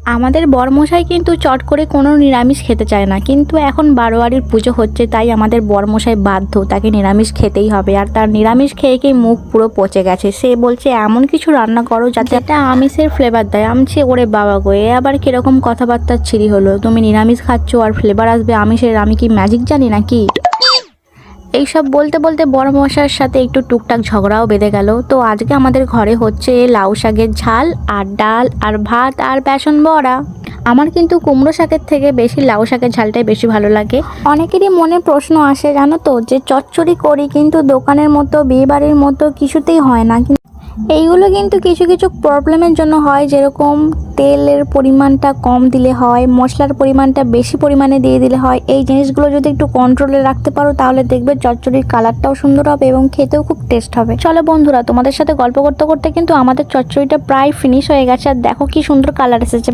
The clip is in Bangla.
আমাদের বরমশাই কিন্তু চট করে কোনো নিরামিষ খেতে চায় না, কিন্তু এখন বারোয়ারির পুজো হচ্ছে তাই আমাদের বরমশাই বাধ্য, তাকে নিরামিষ খেতেই হবে। আর তার নিরামিষ খেয়ে খেয়ে মুখ পুরো পচে গেছে। সে বলছে এমন কিছু রান্না করো যাতে এটা আমিষের ফ্লেভার দেয়। আমছে ওরে বাবা গো, এ আবার কিরকম কথাবার্তার ছিরি হলো? তুমি নিরামিষ খাচ্ছ আর ফ্লেভার আসবে আমিষের? আমি কি ম্যাজিক জানি নাকি? এইসব বলতে বলতে বড় মশার সাথে একটু টুকটাক ঝগড়াও বেঁধে গেল। তো আজকে আমাদের ঘরে হচ্ছে লাউ শাকের ঝাল আর ডাল আর ভাত আর বেসন বড়া। আমার কিন্তু কুমড়ো শাকের থেকে বেশি লাউ শাকের ঝালটাই বেশি ভালো লাগে। অনেকেরই মনে প্রশ্ন আসে জানো তো, যে চচ্চড়ি করি কিন্তু দোকানের মতো বিয়েবাড়ির মতো কিছুতেই হয় না। এইগুলো কিন্তু কিছু কিছু প্রবলেমের জন্য হয়, যেরকম তেলের পরিমাণটা কম দিলে হয়, মশলার পরিমাণটা বেশি পরিমাণে দিয়ে দিলে হয়। এই জিনিসগুলো যদি একটু কন্ট্রোলে রাখতে পারো তাহলে দেখবে চচ্চড়ির কালারটাও সুন্দর হবে এবং খেতেও খুব টেস্ট হবে। চলো বন্ধুরা, তোমাদের সাথে গল্প করতে করতে কিন্তু আমাদের চচ্চড়িটা প্রায় ফিনিশ হয়ে গেছে। আর দেখো কি সুন্দর কালার এসেছে।